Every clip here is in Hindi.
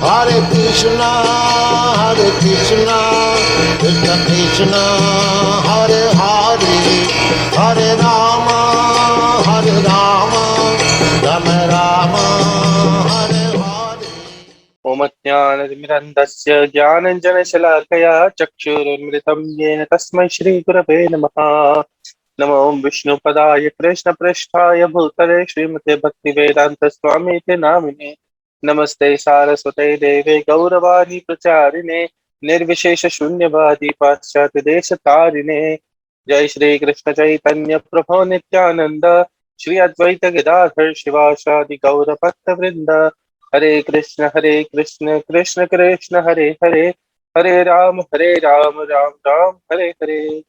Hare Krishna, Krishna Krishna, Hare Hare, Hare Rama, Rama Rama, Hare Hare. ओम ज्ञानतिमिरन्धस्य ज्ञानञ्जनशलाकया चक्षुरुन्मिलितं येन तस्मै श्रीगुरवे नमः। नमो विष्णुपदाय कृष्णप्रेष्ठाय भूतले श्रीमते भक्तिवेदान्तस्वामीति नामिने। नमस्ते सारस्वते देवे गौरवाणी प्रचारिणे निर्विशेष शून्यवादी पाश्चात्य देश तारिणे। जय श्री कृष्ण चैतन्य प्रभो नित्यानंद श्री अद्वैत गदाधर शिवासादि गौर भक्त वृंद। हरे कृष्ण कृष्ण कृष्ण हरे हरे, हरे राम राम राम हरे हरे।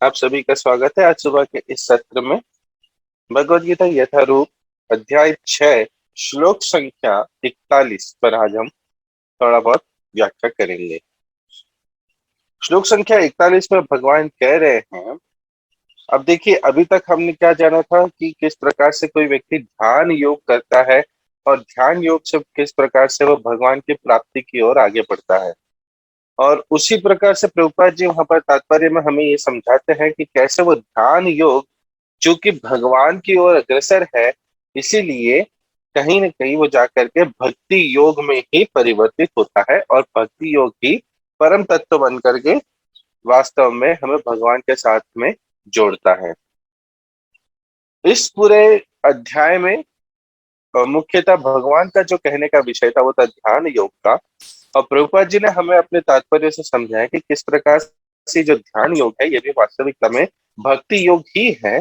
आप सभी का स्वागत है आज सुबह के इस सत्र में। भगवद गीता यथारूप अध्याय 6 श्लोक संख्या 41 पर आज हम थोड़ा बहुत व्याख्या करेंगे। श्लोक संख्या 41 में भगवान कह रहे हैं, अब देखिए अभी तक हमने क्या जाना था कि किस प्रकार से कोई व्यक्ति ध्यान योग करता है और ध्यान योग से किस प्रकार से वो भगवान की प्राप्ति की ओर आगे बढ़ता है। और उसी प्रकार से प्रभुपाद जी वहां पर तात्पर्य में हमें ये समझाते हैं कि कैसे वो ध्यान योग चूंकि भगवान की ओर अग्रसर है, इसीलिए कहीं ना कहीं वो जाकर के भक्ति योग में ही परिवर्तित होता है और भक्ति योग ही परम तत्व बन करके वास्तव में हमें भगवान के साथ में जोड़ता है। इस पूरे अध्याय में मुख्यतः भगवान का जो कहने का विषय था वो था ध्यान योग का। और प्रभुपाद जी ने हमें अपने तात्पर्य से समझाया कि किस प्रकार से जो ध्यान योग है ये भी वास्तविकता में भक्ति योग ही है,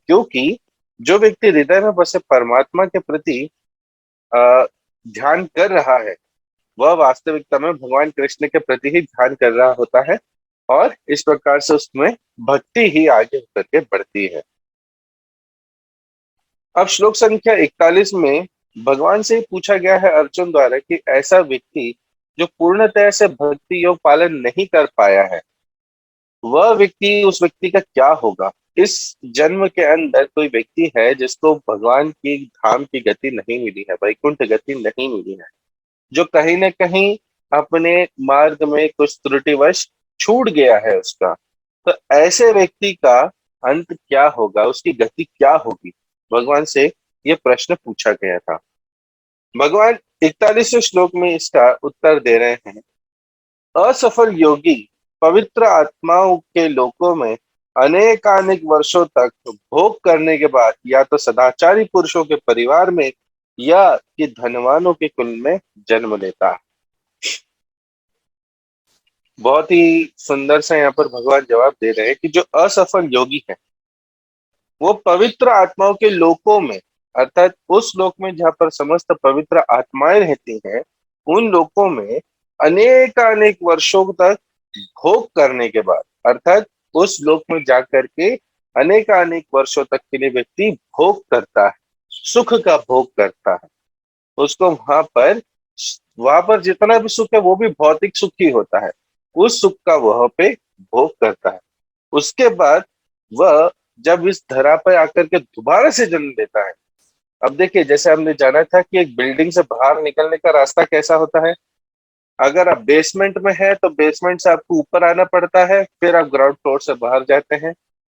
क्योंकि जो व्यक्ति हृदय में बसे परमात्मा के प्रति ध्यान कर रहा है वह वास्तविकता में भगवान कृष्ण के प्रति ही ध्यान कर रहा होता है और इस प्रकार से उसमें भक्ति ही आगे होकर के बढ़ती है। अब श्लोक संख्या 41 में भगवान से पूछा गया है अर्जुन द्वारा कि ऐसा व्यक्ति जो पूर्णतः से भक्ति योग पालन नहीं कर पाया है वह व्यक्ति, उस व्यक्ति का क्या होगा। इस जन्म के अंदर कोई व्यक्ति है जिसको भगवान की धाम की गति नहीं मिली है, वैकुंठ गति नहीं मिली है, जो कहीं ना कहीं अपने मार्ग में कुछ त्रुटिवश छूट गया है उसका, तो ऐसे व्यक्ति का अंत क्या होगा, उसकी गति क्या होगी। भगवान से ये प्रश्न पूछा गया था। भगवान 41वें श्लोक में इसका उत्तर दे रहे हैं। असफल योगी पवित्र आत्माओं के लोकों में अनेकानेक वर्षों तक भोग करने के बाद या तो सदाचारी पुरुषों के परिवार में या कि धनवानों के कुल में जन्म लेता है। बहुत ही सुंदर सा यहाँ पर भगवान जवाब दे रहे हैं कि जो असफल योगी है वो पवित्र आत्माओं के लोकों में, अर्थात उस लोक में जहाँ पर समस्त पवित्र आत्माएं रहती हैं, उन लोकों में अनेक वर्षों तक भोग करने के बाद, अर्थात उस लोक में जाकर के अनेक वर्षों तक के लिए व्यक्ति भोग करता है, सुख का भोग करता है। उसको वहां पर जितना भी सुख है वो भी भौतिक सुख ही होता है, उस सुख का वह पे भोग करता है। उसके बाद वह जब इस धरा पर आकर के दोबारा से जन्म लेता है। अब देखिए जैसे हमने जाना था कि एक बिल्डिंग से बाहर निकलने का रास्ता कैसा होता है, अगर आप बेसमेंट में है तो बेसमेंट से आपको ऊपर आना पड़ता है, फिर आप ग्राउंड फ्लोर से बाहर जाते हैं।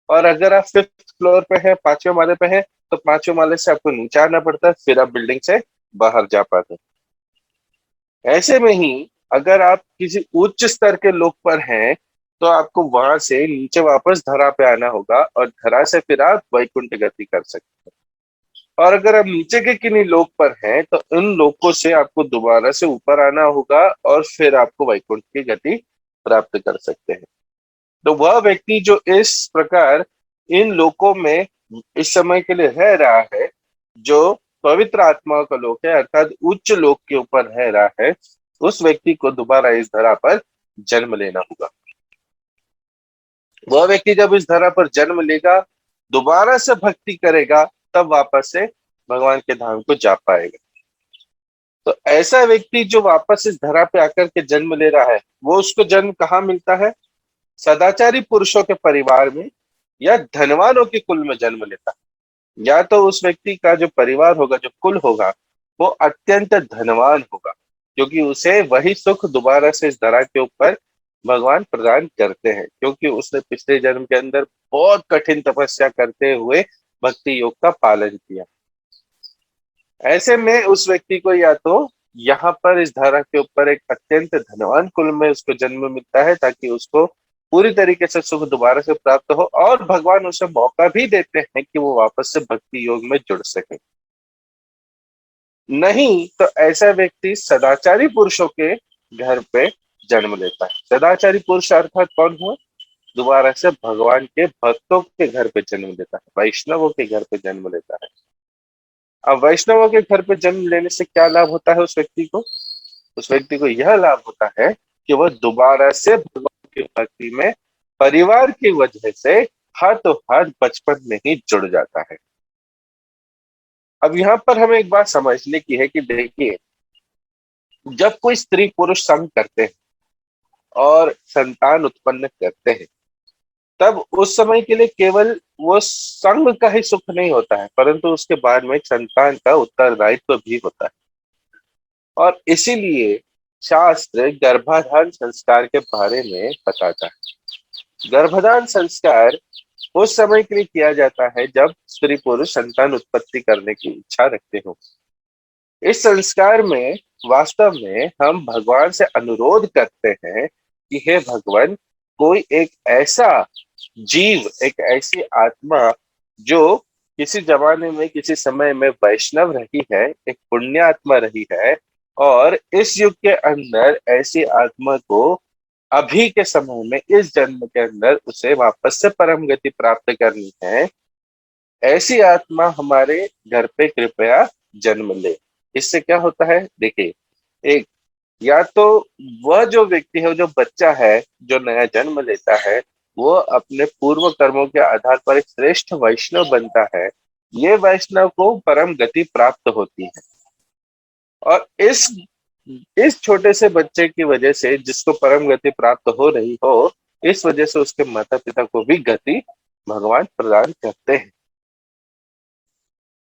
और अगर आप 5th फ्लोर पे हैं, 5वें माले पे हैं, तो 5वें माले से आपको नीचे आना पड़ता है, फिर आप बिल्डिंग से बाहर जा पाते हैं। ऐसे में ही अगर आप किसी उच्च स्तर के लोक पर हैं तो आपको वहां से नीचे वापस धरा पे आना होगा और धरा से फिर आप वैकुंठ गति कर सकते हैं। और अगर आप नीचे के किन्हीं लोक पर हैं तो इन लोकों से आपको दोबारा से ऊपर आना होगा और फिर आपको वैकुंठ की गति प्राप्त कर सकते हैं। तो वह व्यक्ति जो इस प्रकार इन लोकों में इस समय के लिए रह रहा है, जो पवित्र आत्माओं का लोक है अर्थात उच्च लोक के ऊपर रह रहा है, उस व्यक्ति को दोबारा इस धरा पर जन्म लेना होगा। वह व्यक्ति जब इस धरा पर जन्म लेगा, दोबारा से भक्ति करेगा, तब वापस से भगवान के धाम को जा पाएगा। तो ऐसा व्यक्ति जो वापस इस धरा पे आकर के जन्म ले रहा है, वो उसको जन्म कहाँ मिलता है, सदाचारी पुरुषों के परिवार में या धनवानों के कुल में जन्म लेता है। या तो उस व्यक्ति का जो परिवार होगा, जो कुल होगा, वो अत्यंत धनवान होगा, क्योंकि उसे वही सुख दोबारा से इस धरा के ऊपर भगवान प्रदान करते हैं, क्योंकि उसने पिछले जन्म के अंदर बहुत कठिन तपस्या करते हुए भक्ति योग का पालन किया। ऐसे में उस व्यक्ति को या तो यहाँ पर इस धरा के ऊपर एक अत्यंत धनवान कुल में उसको जन्म मिलता है, ताकि उसको पूरी तरीके से सुख दोबारा से प्राप्त हो, और भगवान उसे मौका भी देते हैं कि वो वापस से भक्ति योग में जुड़ सके। नहीं तो ऐसा व्यक्ति सदाचारी पुरुषों के घर पे जन्म लेता है। सदाचारी पुरुष अर्थात कौन हुआ? दोबारा से भगवान के भक्तों के घर पे जन्म लेता है, वैष्णवों के घर पे जन्म लेता है। अब वैष्णवों के घर पे जन्म लेने से क्या लाभ होता है उस व्यक्ति को? उस व्यक्ति को यह लाभ होता है कि वह दोबारा से भगवान की भक्ति में परिवार की वजह से हाथों हाथ बचपन में ही जुड़ जाता है। अब यहाँ पर हमें एक बात समझने की है कि देखिए, जब कोई स्त्री पुरुष संग करते हैं और संतान उत्पन्न करते हैं, तब उस समय के लिए केवल वो संग का ही सुख नहीं होता है, परंतु उसके बाद में एक संतान का उत्तरदायित्व भी होता है। और इसीलिए शास्त्र गर्भाधान संस्कार के बारे में बताता है। गर्भाधान संस्कार उस समय के लिए किया जाता है जब स्त्री पुरुष संतान उत्पत्ति करने की इच्छा रखते हो। इस संस्कार में वास्तव में हम भगवान से अनुरोध करते हैं कि हे भगवान, कोई एक ऐसा जीव, एक ऐसी आत्मा जो किसी जमाने में किसी समय में वैष्णव रही है, एक पुण्य आत्मा रही है, और इस युग के अंदर ऐसी आत्मा को अभी के समय में इस जन्म के अंदर उसे वापस से परम गति प्राप्त करनी है, ऐसी आत्मा हमारे घर पे कृपया जन्म ले। इससे क्या होता है? देखिए, एक या तो वह जो व्यक्ति है, जो बच्चा है, जो नया जन्म लेता है, वो अपने पूर्व कर्मों के आधार पर एक श्रेष्ठ वैष्णव बनता है। ये वैष्णव को परम गति प्राप्त होती है, और इस छोटे से बच्चे की वजह से जिसको परम गति प्राप्त हो रही हो, इस वजह से उसके माता पिता को भी गति भगवान प्रदान करते हैं।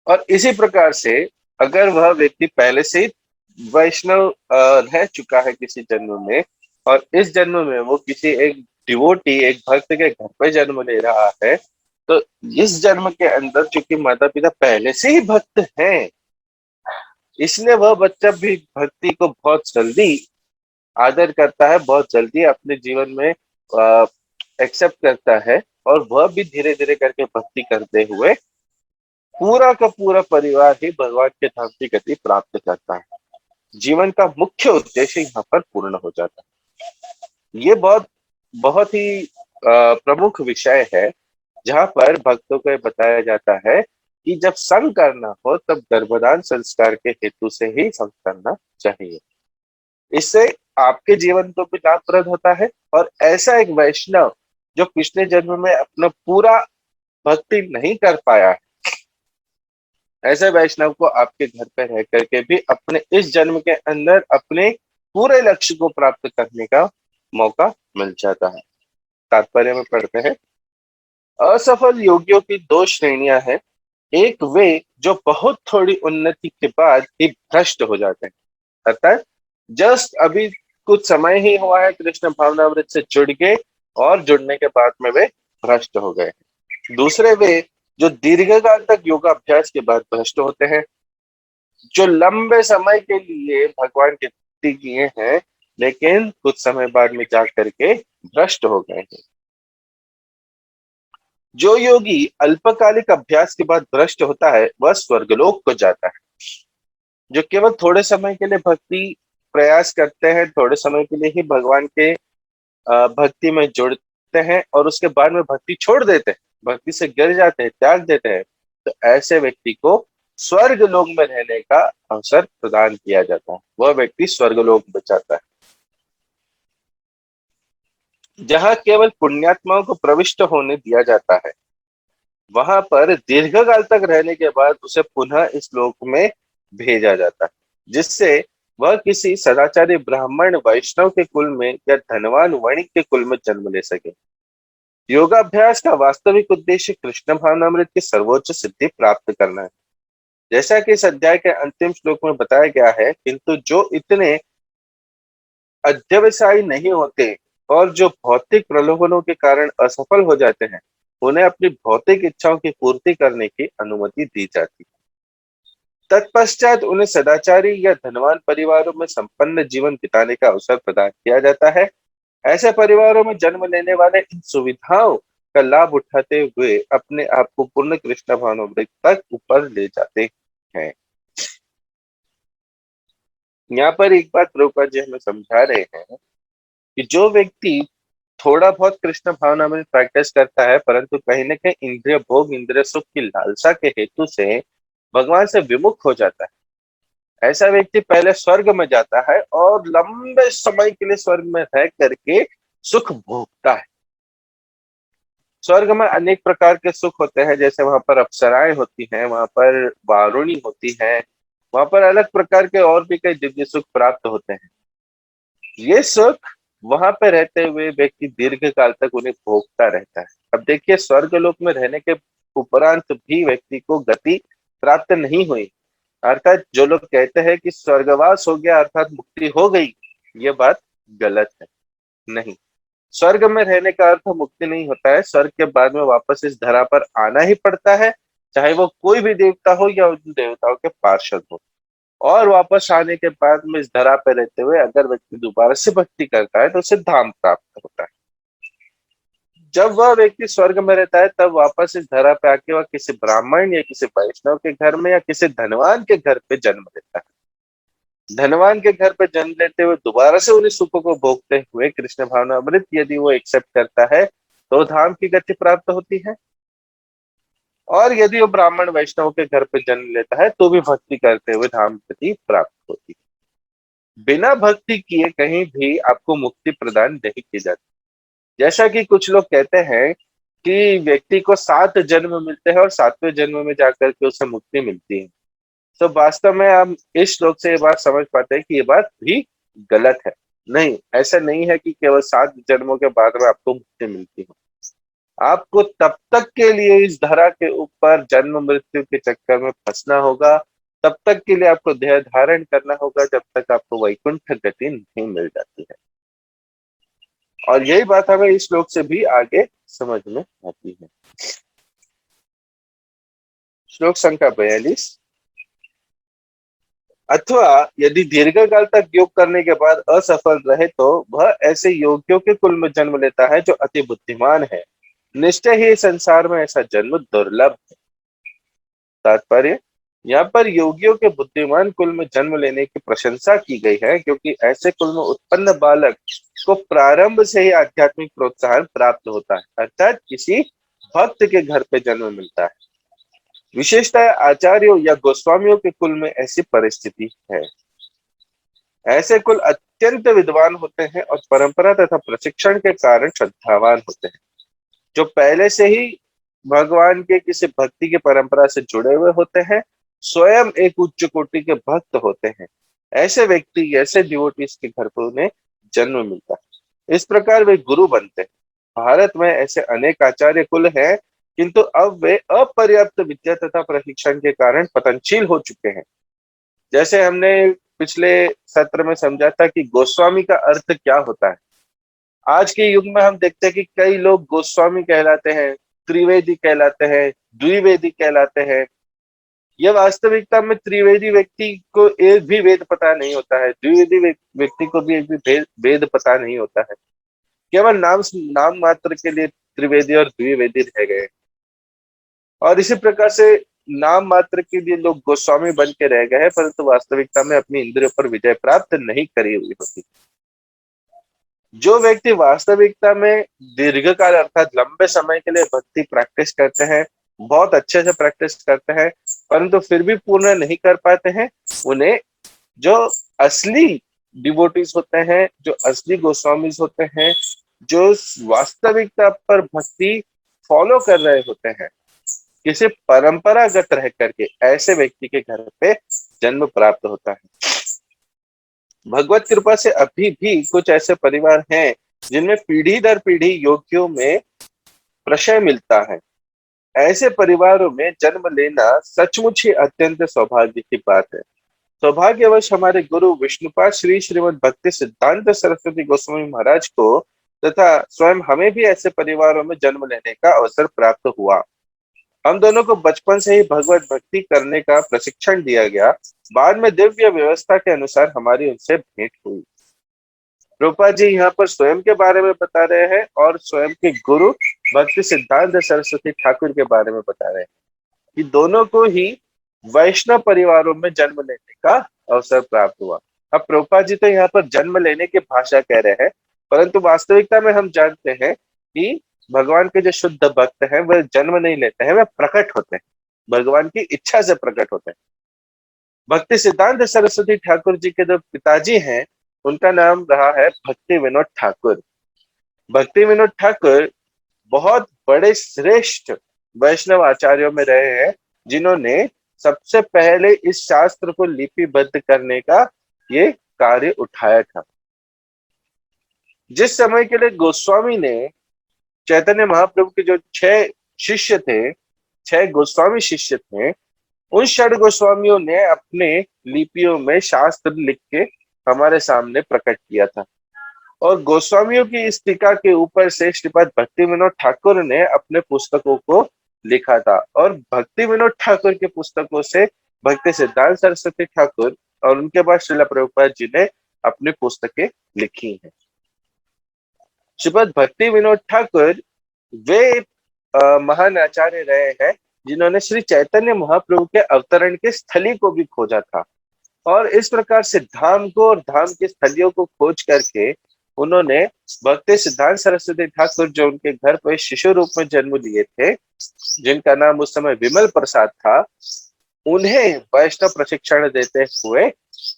और इसी प्रकार से अगर वह व्यक्ति पहले से ही वैष्णव रह चुका है किसी जन्म में, और इस जन्म में वो किसी एक डिवोटी, एक भक्त के घर पे जन्म ले रहा है, तो इस जन्म के अंदर चूंकि माता पिता पहले से ही भक्त हैं, इसलिए वह बच्चा भी भक्ति को बहुत जल्दी आदर करता है, बहुत जल्दी अपने जीवन में एक्सेप्ट करता है, और वह भी धीरे धीरे करके भक्ति करते हुए पूरा का पूरा परिवार ही भगवान के धाम की गति प्राप्त करता है। जीवन का मुख्य उद्देश्य यहाँ पर पूर्ण हो जाता है। ये बहुत बहुत ही प्रमुख विषय है, जहाँ पर भक्तों को बताया जाता है कि जब संग करना हो तब गर्भधान संस्कार के हेतु से ही संग करना चाहिए। इससे आपके जीवन को भी लाभप्रद होता है, और ऐसा एक वैष्णव जो पिछले जन्म में अपना पूरा भक्ति नहीं कर पाया है, ऐसे वैष्णव को आपके घर पे रह करके भी अपने इस जन्म के अंदर अपने पूरे लक्ष्य को प्राप्त करने का मौका मिल जाता है। तात्पर्य में पढ़ते हैं, असफल योगियों की दो श्रेणियां हैं। एक वे जो बहुत थोड़ी उन्नति के बाद ही भ्रष्ट हो जाते हैं, अर्थात जस्ट अभी कुछ समय ही हुआ है कृष्ण भावनामृत से जुड़ गए, और जुड़ने के बाद में वे भ्रष्ट हो गए। दूसरे वे जो दीर्घकाल तक योगाभ्यास के बाद भ्रष्ट होते हैं, जो लंबे समय के लिए भगवान की भक्ति किए हैं, लेकिन कुछ समय बाद में जा करके भ्रष्ट हो गए हैं। जो योगी अल्पकालिक अभ्यास के बाद भ्रष्ट होता है, वह स्वर्गलोक को जाता है। जो केवल थोड़े समय के लिए भक्ति प्रयास करते हैं, थोड़े समय के लिए ही भगवान के भक्ति में जुड़ते हैं, और उसके बाद में भक्ति छोड़ देते हैं, भक्ति से गिर जाते हैं, त्याग देते हैं, तो ऐसे व्यक्ति को स्वर्ग लोक में रहने का अवसर प्रदान किया जाता है। वह व्यक्ति स्वर्गलोक में जाता है, जहाँ केवल पुण्यात्माओं को प्रविष्ट होने दिया जाता है। वहां पर दीर्घकाल तक रहने के बाद उसे पुनः इस लोक में भेजा जाता है, जिससे वह किसी सदाचारी ब्राह्मण वैष्णव के कुल में या धनवान वणिक के कुल में जन्म ले सके। योगाभ्यास का वास्तविक उद्देश्य कृष्ण भावनामृत की सर्वोच्च सिद्धि प्राप्त करना है। जैसा कि इस अध्याय के अंतिम श्लोक में बताया गया है, किंतु जो इतने अध्यवसायी नहीं होते और जो भौतिक प्रलोभनों के कारण असफल हो जाते हैं, उन्हें अपनी भौतिक इच्छाओं की पूर्ति करने की अनुमति दी जाती है। तत्पश्चात उन्हें सदाचारी या धनवान परिवारों में संपन्न जीवन बिताने का अवसर प्रदान किया जाता है। ऐसे परिवारों में जन्म लेने वाले इन सुविधाओं का लाभ उठाते हुए अपने आप को पूर्ण कृष्ण भावनामृत तक ऊपर ले जाते हैं। यहाँ पर एक बात प्रभुपाद जी हमें समझा रहे हैं कि जो व्यक्ति थोड़ा बहुत कृष्ण भावनामृत प्रैक्टिस करता है, परंतु कहीं ना कहीं इंद्रिय भोग, इंद्रिय सुख की लालसा के हेतु से भगवान से विमुख हो जाता है, ऐसा व्यक्ति पहले स्वर्ग में जाता है और लंबे समय के लिए स्वर्ग में रह करके सुख भोगता है। स्वर्ग में अनेक प्रकार के सुख होते हैं, जैसे वहां पर अप्सराएं होती हैं, वहां पर वारुणी होती है, वहां पर अलग प्रकार के और भी कई दिव्य सुख प्राप्त होते हैं। ये सुख वहां पे रहते हुए व्यक्ति दीर्घ काल तक उन्हें भोगता रहता है। अब देखिए, स्वर्ग लोक में रहने के उपरांत भी व्यक्ति को गति प्राप्त नहीं हुई, अर्थात जो लोग कहते हैं कि स्वर्गवास हो गया अर्थात मुक्ति हो गई, ये बात गलत है। नहीं, स्वर्ग में रहने का अर्थ मुक्ति नहीं होता है। स्वर्ग के बाद में वापस इस धरा पर आना ही पड़ता है, चाहे वो कोई भी देवता हो या उन देवताओं के पार्षद हो। और वापस आने के बाद में इस धरा पे रहते हुए अगर व्यक्ति दोबारा से भक्ति करता है तो उसे धाम प्राप्त होता है। जब वह व्यक्ति स्वर्ग में रहता है तब वापस इस धरा पे आके वह किसी ब्राह्मण या किसी वैष्णव के घर में या किसी धनवान के घर पे जन्म लेता है। धनवान के घर पे जन्म लेते हुए दोबारा से उन्हीं सुखों को भोगते हुए कृष्ण भावनामृत यदि वो एक्सेप्ट करता है तो धाम की गति प्राप्त होती है। और यदि वो ब्राह्मण वैष्णव के घर पे जन्म लेता है तो भी भक्ति करते हुए धाम गति प्राप्त होती है। बिना भक्ति किए कहीं भी आपको मुक्ति प्रदान नहीं की जाती। जैसा कि कुछ लोग कहते हैं कि व्यक्ति को 7 जन्म मिलते हैं और 7वें जन्म में जाकर के उसे मुक्ति मिलती है, तो वास्तव में हम इस श्लोक से ये बात समझ पाते हैं कि ये बात भी गलत है। नहीं, ऐसा नहीं है कि केवल 7 जन्मों के बाद में आपको मुक्ति मिलती है। आपको तब तक के लिए इस धरा के ऊपर जन्म मृत्यु के चक्कर में फंसना होगा, तब तक के लिए आपको देह धारण करना होगा, जब तक आपको वैकुंठ गति नहीं मिल जाती है। और यही बात हमें इस श्लोक से भी आगे समझ में आती है। श्लोक संख्या 42। अथवा यदि दीर्घ काल तक योग करने के बाद असफल रहे तो वह ऐसे योगियों के कुल में जन्म लेता है जो अति बुद्धिमान है। निश्चय ही संसार में ऐसा जन्म दुर्लभ है। तात्पर्य, यहाँ पर योगियों के बुद्धिमान कुल में जन्म लेने की प्रशंसा की गई है, क्योंकि ऐसे कुल में उत्पन्न बालक को प्रारंभ से ही आध्यात्मिक प्रोत्साहन प्राप्त होता है, अर्थात किसी भक्त के घर पे जन्म मिलता है। विशेषतः आचार्यों या गोस्वामियों के कुल में ऐसी परिस्थिति है। ऐसे कुल अत्यंत विद्वान होते हैं और परंपरा तथा प्रशिक्षण के कारण श्रद्धावान होते हैं, जो पहले से ही भगवान के किसी भक्ति की परंपरा से जुड़े हुए होते हैं, स्वयं एक उच्च कोटि के भक्त होते हैं। ऐसे व्यक्ति, ऐसे डिवोटीज के घर पर उन्हें जन्म मिलता है। इस प्रकार वे गुरु बनते हैं। भारत में ऐसे अनेक आचार्य कुल हैं, किंतु अब वे अपर्याप्त विद्या तथा प्रशिक्षण के कारण पतनशील हो चुके हैं। जैसे हमने पिछले सत्र में समझा था कि गोस्वामी का अर्थ क्या होता है। आज के युग में हम देखते हैं कि कई लोग गोस्वामी कहलाते हैं, त्रिवेदी कहलाते हैं, द्विवेदी कहलाते हैं। यह वास्तविकता में त्रिवेदी व्यक्ति को एक भी वेद पता नहीं होता है, द्विवेदी व्यक्ति को भी एक भी वेद पता नहीं होता है। केवल नाम मात्र के लिए त्रिवेदी और द्विवेदी रह गए। और इसी प्रकार से नाम मात्र के लिए लोग गोस्वामी बन के रह गए हैं, परंतु वास्तविकता में अपनी इंद्रियों पर विजय प्राप्त नहीं करी हुई होती। जो व्यक्ति वास्तविकता में दीर्घकाल अर्थात लंबे समय के लिए भक्ति प्रैक्टिस करते हैं, बहुत अच्छे से प्रैक्टिस करते हैं, परंतु फिर भी पूर्ण नहीं कर पाते हैं, उन्हें जो असली डिवोटीज होते हैं, जो असली गोस्वामीज होते हैं, जो वास्तविकता पर भक्ति फॉलो कर रहे होते हैं, किसी परंपरागत रह करके, ऐसे व्यक्ति के घर पे जन्म प्राप्त होता है। भगवत कृपा से अभी भी कुछ ऐसे परिवार हैं जिनमें पीढ़ी दर पीढ़ी योगियों में प्रशय मिलता है। ऐसे परिवारों में जन्म लेना सचमुच ही अत्यंत सौभाग्य की बात है। सौभाग्यवश हमारे गुरु विष्णुपाद श्री श्रीमद् भक्ति सिद्धांत सरस्वती गोस्वामी महाराज को तथा स्वयं हमें भी ऐसे परिवारों में जन्म लेने का अवसर प्राप्त हुआ। हम दोनों को बचपन से ही भगवत भक्ति करने का प्रशिक्षण दिया गया। बाद में दिव्य व्यवस्था के अनुसार हमारी उनसे भेंट हुई। रूपा जी यहाँ पर स्वयं के बारे में बता रहे हैं और स्वयं के गुरु भक्ति सिद्धांत सरस्वती ठाकुर के बारे में बता रहे हैं कि दोनों को ही वैष्णव परिवारों में जन्म लेने का अवसर प्राप्त हुआ। अब प्रभुपाद जी तो यहाँ पर जन्म लेने की भाषा कह रहे हैं, परंतु वास्तविकता में हम जानते हैं कि भगवान के जो शुद्ध भक्त हैं वह जन्म नहीं लेते हैं, वह प्रकट होते हैं, भगवान की इच्छा से प्रकट होते हैं। भक्ति सिद्धांत सरस्वती ठाकुर जी के जो पिताजी हैं उनका नाम रहा है भक्ति विनोद ठाकुर। भक्ति विनोद ठाकुर बहुत बड़े श्रेष्ठ वैष्णव आचार्यों में रहे हैं, जिन्होंने सबसे पहले इस शास्त्र को लिपिबद्ध करने का ये कार्य उठाया था। जिस समय के लिए गोस्वामी ने चैतन्य महाप्रभु के जो 6 शिष्य थे, 6 गोस्वामी शिष्य थे, उन 6 गोस्वामियों ने अपने लिपियों में शास्त्र लिख के हमारे सामने प्रकट किया था। और गोस्वामियों की इस टीका के ऊपर से श्रीपद भक्ति विनोद ठाकुर ने अपने पुस्तकों को लिखा था। और भक्ति विनोद ठाकुर के पुस्तकों से भक्ति सिद्धांत सरस्वती ठाकुर और उनके बाद श्रील प्रभुपाद जी ने अपनी पुस्तकें लिखी हैं। श्रीपद भक्ति विनोद ठाकुर वे महान आचार्य रहे हैं जिन्होंने श्री चैतन्य महाप्रभु के अवतरण के स्थली को भी खोजा था। और इस प्रकार से धाम को और धाम के स्थलियों को खोज करके उन्होंने भक्ति सिद्धांत सरस्वती ठाकुर, जो उनके घर पर शिशु रूप में जन्म लिए थे, जिनका नाम उस समय विमल प्रसाद था, उन्हें वैष्णव प्रशिक्षण देते हुए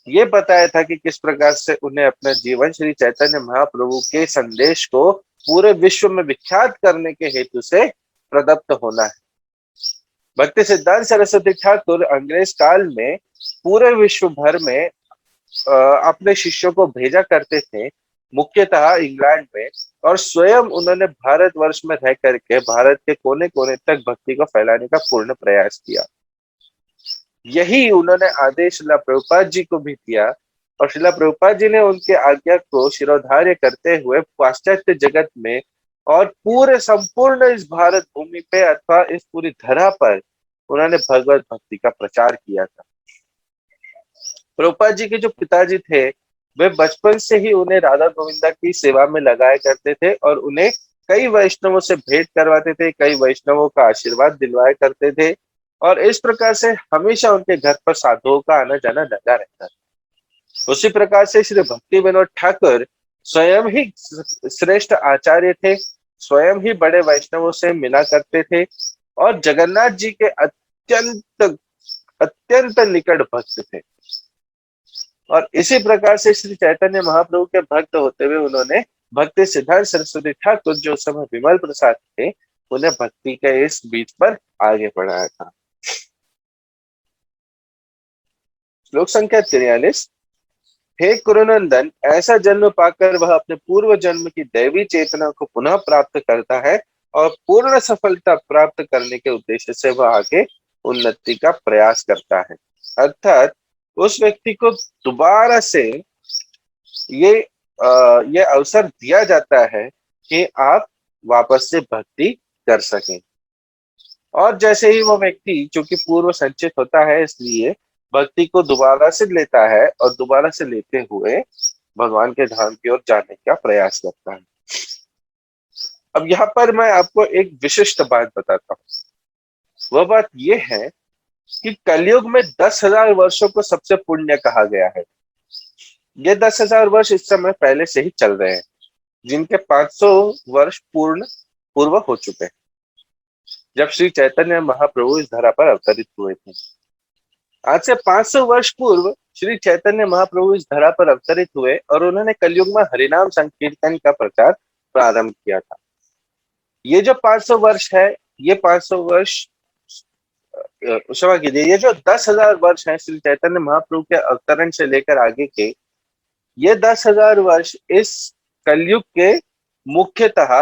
ये बताया था कि किस प्रकार से उन्हें अपना जीवन श्री चैतन्य महाप्रभु के संदेश को पूरे विश्व में विख्यात करने के हेतु से प्रदत्त होना है। भक्ति सिद्धांत सरस्वती ठाकुर अंग्रेज काल में पूरे विश्व भर में अपने शिष्यों को भेजा करते थे, मुख्यतः इंग्लैंड में, और स्वयं उन्होंने भारतवर्ष में रह करके भारत के कोने कोने तक भक्ति को फैलाने का पूर्ण प्रयास किया। यही उन्होंने आदेश श्रील प्रभुपाद जी को भी दिया और श्रील प्रभुपाद जी ने उनके आज्ञा को शिरोधार्य करते हुए पाश्चात्य जगत में और पूरे संपूर्ण इस भारत भूमि पे अथवा इस पूरी धरा पर उन्होंने भगवत भक्ति का प्रचार किया था। प्रभुपाद जी के जो पिताजी थे वे बचपन से ही उन्हें राधा गोविंदा की सेवा में लगाया करते थे और उन्हें कई वैष्णवों से भेंट करवाते थे, कई वैष्णवों का आशीर्वाद दिलवाया करते थे और इस प्रकार से हमेशा उनके घर पर साधुओं का आना जाना लगा रहता था। उसी प्रकार से श्री भक्ति विनोद ठाकुर स्वयं ही श्रेष्ठ आचार्य थे, स्वयं ही बड़े वैष्णवों से मिला करते थे और जगन्नाथ जी के अत्यंत अत्यंत निकट भक्त थे। और इसी प्रकार से श्री चैतन्य महाप्रभु के भक्त होते हुए उन्होंने भक्ति सिद्धांत सरस्वती ठाकुर, जो उस समय विमल प्रसाद थे, उन्हें भक्ति के इस बीच पर आगे बढ़ाया था। श्लोक संख्या 43। हे कुरुनंदन, ऐसा जन्म पाकर वह अपने पूर्व जन्म की दैवी चेतना को पुनः प्राप्त करता है और पूर्ण सफलता प्राप्त करने के उद्देश्य से वह आगे उन्नति का प्रयास करता है। अर्थात उस व्यक्ति को दोबारा से ये अवसर दिया जाता है कि आप वापस से भक्ति कर सकें। और जैसे ही वो व्यक्ति, चूंकि पूर्व संचित होता है, इसलिए भक्ति को दोबारा से लेता है और दोबारा से लेते हुए भगवान के धाम की ओर जाने का प्रयास करता है। अब यहाँ पर मैं आपको एक विशिष्ट बात बताता हूँ। वह बात यह है कि कलयुग में 10,000 वर्षों को सबसे पुण्य कहा गया है। ये 10,000 वर्ष इस समय पहले से ही चल रहे हैं, जिनके 500 वर्ष पूर्व हो चुके हैं, जब श्री चैतन्य महाप्रभु इस धरा पर अवतरित हुए थे। आज से 500 वर्ष पूर्व श्री चैतन्य महाप्रभु इस धरा पर अवतरित हुए और उन्होंने कलयुग में हरिनाम संकीर्तन का प्रचार प्रारंभ किया था। ये जो 500 वर्ष है, ये 500 वर्ष क्षमा कीजिए, ये जो 10,000 वर्ष है श्री चैतन्य महाप्रभु के अवतरण से लेकर आगे के, ये 10,000 वर्ष इस कलयुग के मुख्यतः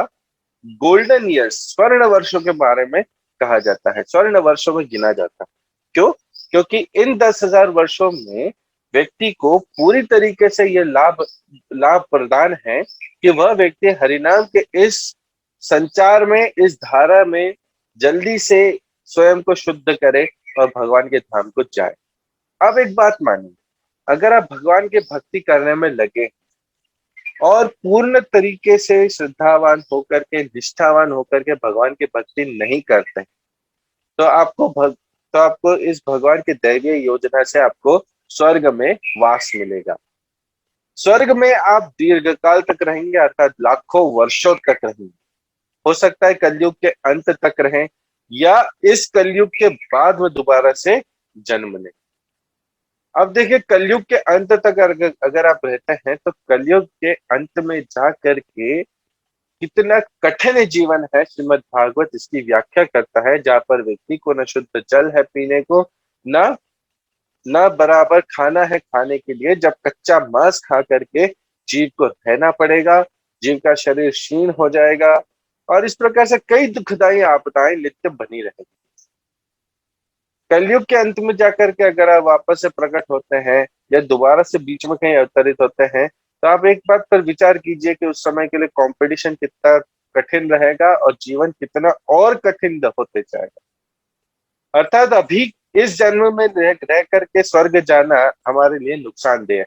गोल्डन ईयर्स, स्वर्ण वर्षों के बारे में कहा जाता है, स्वर्ण वर्षों में गिना जाता है। क्यों? क्योंकि इन 10,000 वर्षों में व्यक्ति को पूरी तरीके से यह लाभ लाभ प्रदान है कि वह व्यक्ति हरिनाम के इस संचार में, इस धारा में जल्दी से स्वयं को शुद्ध करे और भगवान के धाम को जाए। अब एक बात मानिए, अगर आप भगवान की भक्ति करने में लगे और पूर्ण तरीके से श्रद्धावान होकर के, निष्ठावान होकर के भगवान की भक्ति नहीं करते, तो आपको इस भगवान की दैवीय योजना से आपको स्वर्ग में वास मिलेगा। स्वर्ग में आप दीर्घकाल तक रहेंगे, अर्थात लाखों वर्षों तक रहेंगे। हो सकता है कलयुग के अंत तक रहें, या इस कलयुग के बाद वो दोबारा से जन्म लें। अब देखिए, कलयुग के अंत तक अगर आप रहते हैं, तो कलयुग के अंत में जा करके कितना कठिन जीवन है, श्रीमद् भागवत इसकी व्याख्या करता है, जहां पर व्यक्ति को न शुद्ध जल है पीने को, न न बराबर खाना है खाने के लिए, जब कच्चा मांस खा करके जीव को रहना पड़ेगा, जीव का शरीर क्षीण हो जाएगा, और इस प्रकार से कई दुखदायी आपदाएं नित्य बनी रहेगी। कलयुग के अंत में जाकर के अगर आप वापस से प्रकट होते हैं या दोबारा से बीच में कहीं अवतरित होते हैं, तो आप एक बात पर विचार कीजिए कि उस समय के लिए कंपटीशन कितना कठिन रहेगा और जीवन कितना और कठिन होते जाएगा। अर्थात अभी इस जन्म में रह करके स्वर्ग जाना हमारे लिए नुकसानदेह है।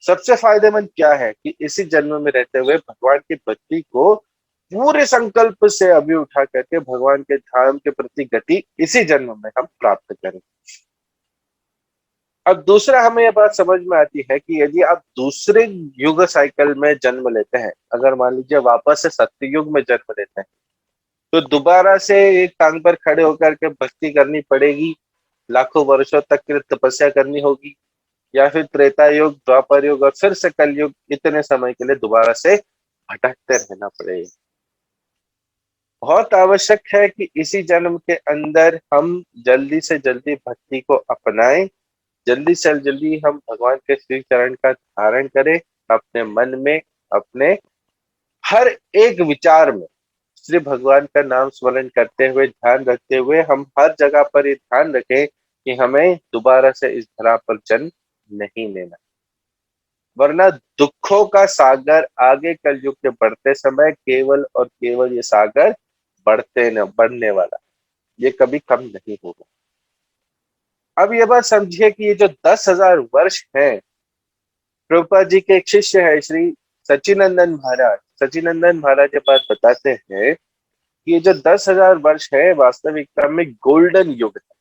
सबसे फायदेमंद क्या है कि इसी जन्म में रहते हुए भगवान की भक्ति को पूरे संकल्प से अभी उठा करके भगवान के धाम के प्रति गति इसी जन्म में हम प्राप्त करें। अब दूसरा हमें यह बात समझ में आती है कि यदि आप दूसरे युग साइकिल में जन्म लेते हैं, अगर मान लीजिए वापस से सत्ययुग में जन्म लेते हैं, तो दोबारा से एक टांग पर खड़े होकर के भक्ति करनी पड़ेगी, लाखों वर्षों तक की तपस्या करनी होगी, या फिर त्रेता युग, द्वापर युग और फिर से कलयुग, इतने समय के लिए दोबारा से भटकते रहना पड़ेगा। बहुत आवश्यक है कि इसी जन्म के अंदर हम जल्दी से जल्दी भक्ति को अपनाएं, जल्दी से जल्दी हम भगवान के श्री चरण का धारण करें, अपने मन में, अपने हर एक विचार में श्री भगवान का नाम स्मरण करते हुए, ध्यान रखते हुए हम हर जगह पर ये ध्यान रखें कि हमें दोबारा से इस धरा पर जन्म नहीं लेना, वरना दुखों का सागर आगे कलयुग के बढ़ते समय केवल और केवल ये सागर बढ़ने वाला, ये कभी कम नहीं होगा। अब ये बात समझिए कि ये जो 10,000 वर्ष है, प्रभुपाद जी के एक शिष्य है श्री सच्चिनंदन महाराज। सच्चिनंदन महाराज ये बात बताते हैं कि ये जो 10,000 वर्ष है वास्तविकता में गोल्डन युग है,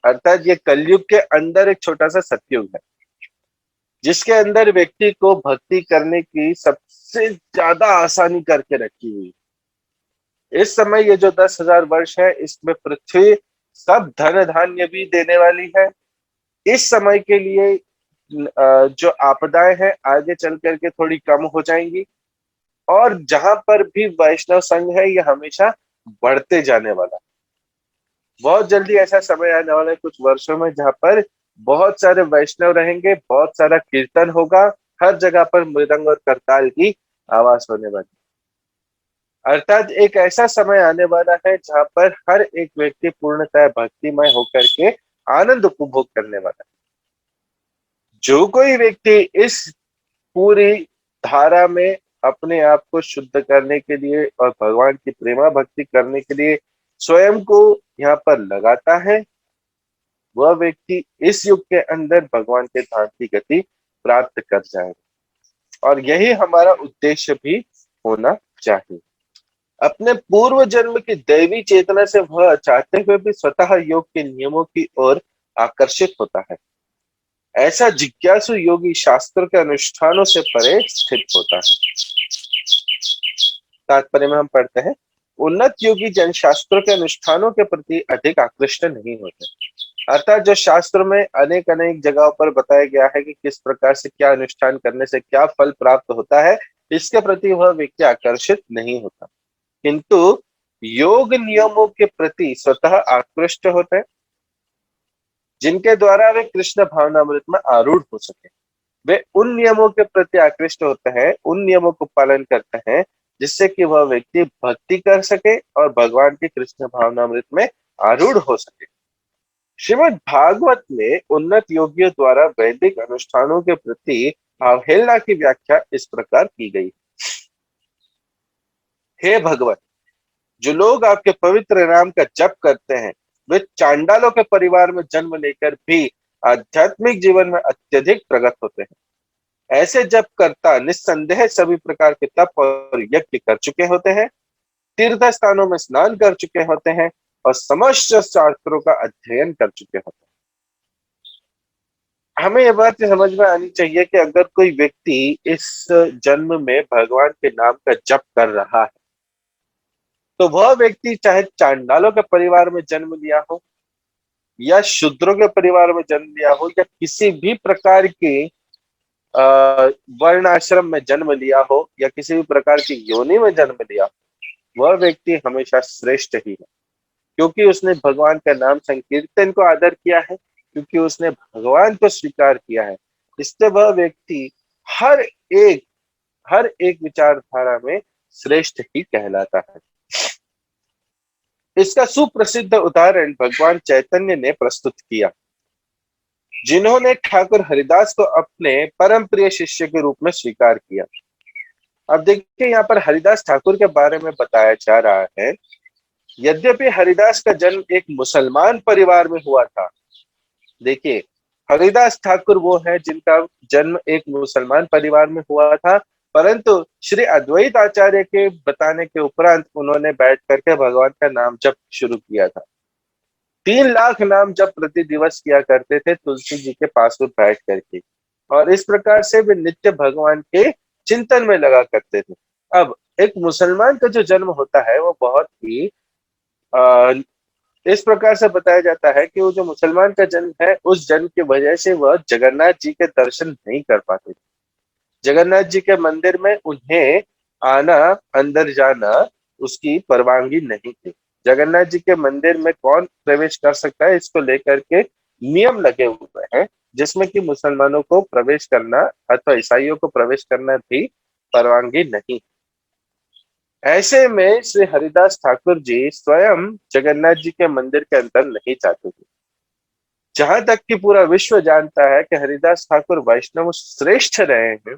अर्थात ये कलयुग के अंदर एक छोटा सा सतयुग है, जिसके अंदर व्यक्ति को भक्ति करने की सबसे ज्यादा आसानी करके रखी हुई। इस समय ये जो 10,000 वर्ष है, इसमें पृथ्वी सब धन धान्य भी देने वाली है। इस समय के लिए जो आपदाएं हैं आगे चल करके थोड़ी कम हो जाएंगी, और जहां पर भी वैष्णव संघ है ये हमेशा बढ़ते जाने वाला। बहुत जल्दी ऐसा समय आने वाला है कुछ वर्षों में, जहां पर बहुत सारे वैष्णव रहेंगे, बहुत सारा कीर्तन होगा, हर जगह पर मृदंग और करताल की आवाज होने वाली। अर्थात एक ऐसा समय आने वाला है जहां पर हर एक व्यक्ति पूर्णतः भक्तिमय होकर के आनंद उपभोग करने वाला है। जो कोई व्यक्ति इस पूरी धारा में अपने आप को शुद्ध करने के लिए और भगवान की प्रेमा भक्ति करने के लिए स्वयं को यहाँ पर लगाता है, वह व्यक्ति इस युग के अंदर भगवान के धाम की गति प्राप्त कर जाएगा। और यही हमारा उद्देश्य भी होना चाहिए। अपने पूर्व जन्म की दैवी चेतना से वह चाहते हुए भी स्वतः योग के नियमों की ओर आकर्षित होता है। ऐसा जिज्ञासु योगी शास्त्र के अनुष्ठानों से परे स्थित होता है। तात्पर्य में हम पढ़ते हैं, उन्नत योगी जन शास्त्रों के अनुष्ठानों के प्रति अधिक आकृष्ट नहीं होते। अर्थात जो शास्त्र में अनेक अनेक जगहों पर बताया गया है कि किस प्रकार से क्या अनुष्ठान करने से क्या फल प्राप्त होता है, इसके प्रति वह व्यक्ति आकर्षित नहीं होता, किंतु योग नियमों के प्रति स्वतः आकृष्ट होते हैं, जिनके द्वारा वे कृष्ण भावनामृत में आरूढ़ हो सके। वे उन नियमों के प्रति आकृष्ट होते हैं, उन नियमों को पालन करते हैं जिससे कि वह व्यक्ति भक्ति कर सके और भगवान के कृष्ण भावनामृत में आरूढ़ हो सके। श्रीमद् भागवत में उन्नत योगियों द्वारा वैदिक अनुष्ठानों के प्रति अवहेलना की व्याख्या इस प्रकार की गई। हे भगवान, जो लोग आपके पवित्र नाम का जप करते हैं वे चांडालों के परिवार में जन्म लेकर भी आध्यात्मिक जीवन में अत्यधिक प्रगत होते हैं। ऐसे जप करता निस्संदेह सभी प्रकार के तप और यज्ञ कर चुके होते हैं, तीर्थ स्थानों में स्नान कर चुके होते हैं और समस्त शास्त्रों का अध्ययन कर चुके होते हैं। हमें यह बात समझ में आनी चाहिए कि अगर कोई व्यक्ति इस जन्म में भगवान के नाम का जप कर रहा है तो वह व्यक्ति चाहे चांडालों के परिवार में जन्म लिया हो या शूद्रों के परिवार में जन्म लिया हो या किसी भी प्रकार के वर्ण आश्रम में जन्म लिया हो या किसी भी प्रकार की योनि में जन्म लिया हो, वह व्यक्ति हमेशा श्रेष्ठ ही है, क्योंकि उसने भगवान का नाम संकीर्तन को आदर किया है, क्योंकि उसने भगवान को स्वीकार किया है। इससे वह व्यक्ति हर एक हर एक विचारधारा में श्रेष्ठ ही कहलाता है। इसका सुप्रसिद्ध उदाहरण भगवान चैतन्य ने प्रस्तुत किया, जिन्होंने ठाकुर हरिदास को अपने परम प्रिय शिष्य के रूप में स्वीकार किया। अब देखिए, यहाँ पर हरिदास ठाकुर के बारे में बताया जा रहा है। यद्यपि हरिदास का जन्म एक मुसलमान परिवार में हुआ था। देखिए, हरिदास ठाकुर वो है जिनका जन्म एक मुसलमान परिवार में हुआ था, परंतु श्री अद्वैत आचार्य के बताने के उपरांत उन्होंने बैठ करके भगवान का नाम जप शुरू किया था। 3 लाख नाम जप प्रति दिवस किया करते थे तुलसी जी के पास में बैठ करके, और इस प्रकार से वे नित्य भगवान के चिंतन में लगा करते थे। अब एक मुसलमान का जो जन्म होता है वो बहुत ही इस प्रकार से बताया जाता है कि वो जो मुसलमान का जन्म है उस जन्म की वजह से वह जगन्नाथ जी के दर्शन नहीं कर पाते थे। जगन्नाथ जी के मंदिर में उन्हें आना, अंदर जाना उसकी परवानगी नहीं थी। जगन्नाथ जी के मंदिर में कौन प्रवेश कर सकता है इसको लेकर के नियम लगे हुए हैं, जिसमें कि मुसलमानों को प्रवेश करना अथवा ईसाइयों को प्रवेश करना भी परवानगी नहीं। ऐसे में श्री हरिदास ठाकुर जी स्वयं जगन्नाथ जी के मंदिर के अंदर नहीं जाते थे। जहां तक कि पूरा विश्व जानता है कि हरिदास ठाकुर वैष्णव श्रेष्ठ रहे हैं,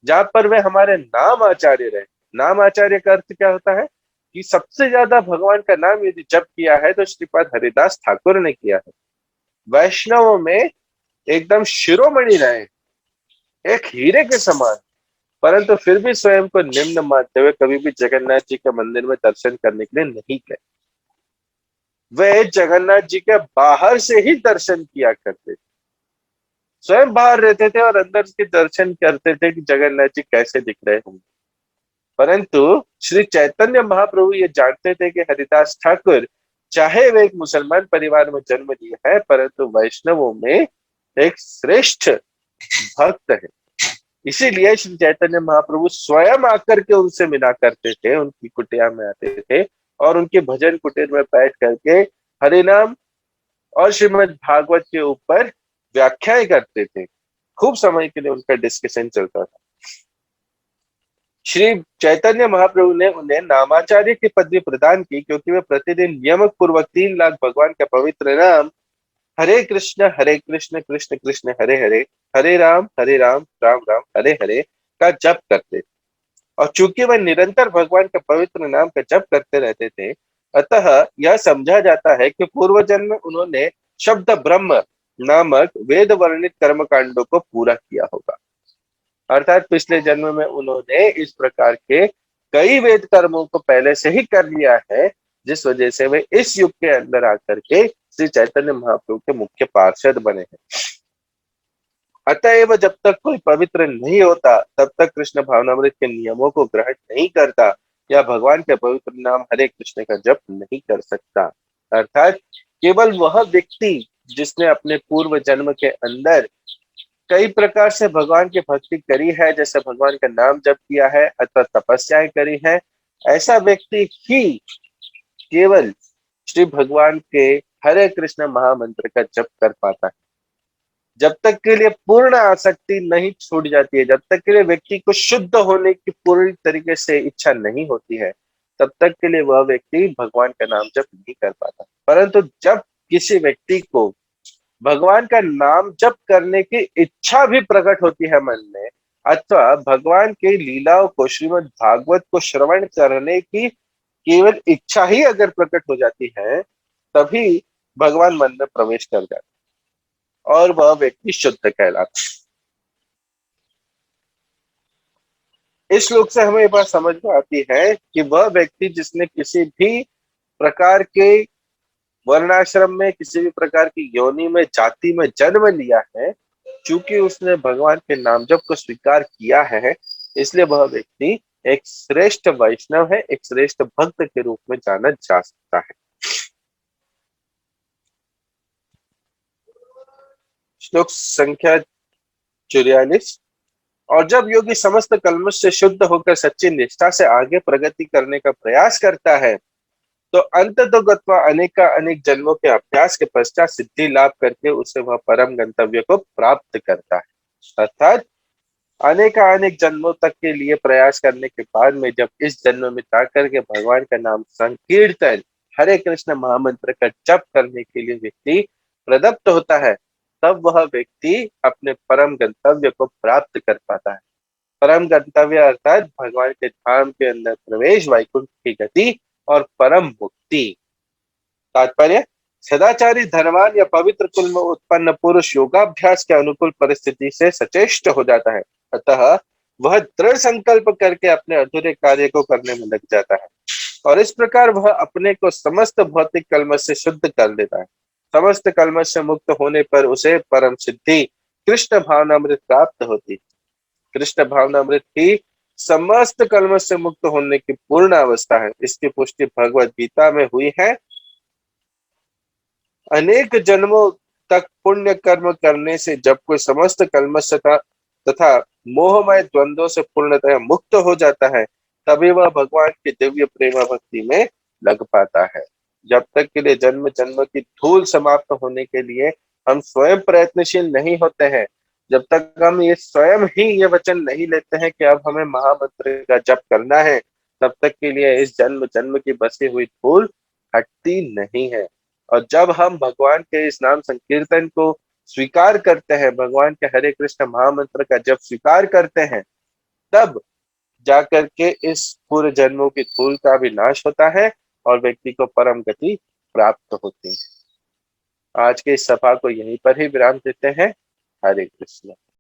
जहां पर वे हमारे नाम आचार्य रहे। नाम आचार्य का अर्थ क्या होता है कि सबसे ज्यादा भगवान का नाम यदि जप किया है तो श्रीपाद हरिदास ठाकुर ने किया है। वैष्णव में एकदम शिरोमणि रहे, एक हीरे के समान, परंतु फिर भी स्वयं को निम्न मानते हुए कभी भी जगन्नाथ जी के मंदिर में दर्शन करने के लिए नहीं गए। वे जगन्नाथ जी के बाहर से ही दर्शन किया करते थे, स्वयं बाहर रहते थे और अंदर के दर्शन करते थे कि जगन्नाथ जी कैसे दिख रहे होंगे। परंतु श्री चैतन्य महाप्रभु ये जानते थे कि हरिदास ठाकुर चाहे वे एक मुसलमान परिवार में जन्म लिया है, परंतु वैष्णवों में एक श्रेष्ठ भक्त है। इसीलिए श्री चैतन्य महाप्रभु स्वयं आकर के उनसे मिला करते थे, उनकी कुटिया में आते थे और उनके भजन कुटीर में बैठ करके हरिनाम और श्रीमद् भागवत के ऊपर व्याख्याएं करते थे। खूब समय के लिए उनका डिस्कशन चलता था। श्री चैतन्य महाप्रभु ने उन्हें नामाचार्य की पदवी प्रदान की, क्योंकि वे प्रतिदिन नियम पूर्वक 3 लाख भगवान का पवित्र नाम हरे कृष्ण कृष्ण कृष्ण हरे हरे, हरे राम राम राम हरे हरे का जप करते थे। और चूंकि वह निरंतर भगवान के पवित्र नाम का जप करते रहते थे, अतः यह समझा जाता है कि पूर्व जन्म में उन्होंने शब्द ब्रह्म नामक वेद वर्णित कर्म कांडों को पूरा किया होगा। अर्थात पिछले जन्म में उन्होंने इस प्रकार के कई वेद कर्मों को पहले से ही कर लिया है, जिस वजह से वे इस युग के अंदर आकर के श्री चैतन्य महाप्रभु के मुख्य पार्षद बने हैं। अतएव जब तक कोई पवित्र नहीं होता तब तक कृष्ण भावनामृत के नियमों को ग्रहण नहीं करता या भगवान के पवित्र नाम हरे कृष्ण का जप नहीं कर सकता। अर्थात केवल वह व्यक्ति जिसने अपने पूर्व जन्म के अंदर कई प्रकार से भगवान की भक्ति करी है, जैसे भगवान का नाम जप किया है अथवा तपस्याएं करी है, ऐसा व्यक्ति ही केवल श्री भगवान के हरे कृष्ण महामंत्र का जप कर पाता है। जब तक के लिए पूर्ण आसक्ति नहीं छूट जाती है, जब तक के लिए व्यक्ति को शुद्ध होने की पूरी तरीके से इच्छा नहीं होती है, तब तक के लिए वह व्यक्ति भगवान का नाम जप नहीं कर पाता। परंतु जब किसी व्यक्ति को भगवान का नाम जप करने की इच्छा भी प्रकट होती है मन में, अथवा भगवान के लीलाओं को, श्रीमद् भागवत को श्रवण करने की केवल इच्छा ही अगर प्रकट हो जाती है, तभी भगवान मन में प्रवेश कर जाता है और वह व्यक्ति शुद्ध कहलाता है। इस श्लोक से हमें ये बात समझ में आती है कि वह व्यक्ति जिसने किसी भी प्रकार के वर्णाश्रम में, किसी भी प्रकार की योनि में, जाति में जन्म लिया है, चूंकि उसने भगवान के नाम जप को स्वीकार किया है, इसलिए वह व्यक्ति एक श्रेष्ठ वैष्णव है, एक श्रेष्ठ भक्त के रूप में जाना जा सकता है। श्लोक संख्या 44। और जब योगी समस्त कल्मश से शुद्ध होकर सच्ची निष्ठा से आगे प्रगति करने का प्रयास करता है, तो अंततोगत्वा अनेका अनेक जन्मों के अभ्यास के पश्चात सिद्धि लाभ करके उसे वह परम गंतव्य को प्राप्त करता है। अर्थात अनेका अनेक जन्मों तक के लिए प्रयास करने के बाद में जब इस जन्म में जाकर के भगवान का नाम संकीर्तन, हरे कृष्ण महामंत्र का जप करने के लिए व्यक्ति प्रदत्त होता है, तब वह व्यक्ति अपने परम गंतव्य को प्राप्त कर पाता है। परम गंतव्य अर्थात भगवान के धाम के अंदर प्रवेश, वैकुंठ की गति और परम मुक्ति। तात्पर्य, सदाचारी, धनवान या पवित्र कुल में उत्पन्न पुरुष योगाभ्यास के अनुकूल परिस्थिति से सचेष्ट हो जाता है, अतः वह दृढ़ संकल्प करके अपने अधूरे कार्य को करने में लग जाता है और इस प्रकार वह अपने को समस्त भौतिक कल्मश से शुद्ध कर लेता है। समस्त कल्मश से मुक्त होने पर उसे परम सिद्धि कृष्ण भावनामृत प्राप्त होती है। कृष्ण भावनामृत ही समस्त कल्मश से मुक्त होने की पूर्ण अवस्था है। इसकी पुष्टि भगवत गीता में हुई है। अनेक जन्मों तक पुण्य कर्म करने से जब कोई समस्त कल्मश तथा मोहमय द्वंद्वों से पूर्णतः मुक्त हो जाता है, तभी वह भगवान की दिव्य प्रेम भक्ति में लग पाता है। जब तक के लिए जन्म जन्म की धूल समाप्त होने के लिए हम स्वयं प्रयत्नशील नहीं होते हैं, जब तक हम ये स्वयं ही ये वचन नहीं लेते हैं कि अब हमें महामंत्र का जप करना है, तब तक के लिए इस जन्म जन्म की बसी हुई धूल हटती नहीं है। और जब हम भगवान के इस नाम संकीर्तन को स्वीकार करते हैं, भगवान के हरे कृष्ण महामंत्र का जब स्वीकार करते हैं, तब जाकर के इस पूरे जन्मों की धूल का भी नाश होता है और व्यक्ति को परम गति प्राप्त होती है। आज के इस सभा को यहीं पर ही विराम देते हैं। हरे कृष्ण।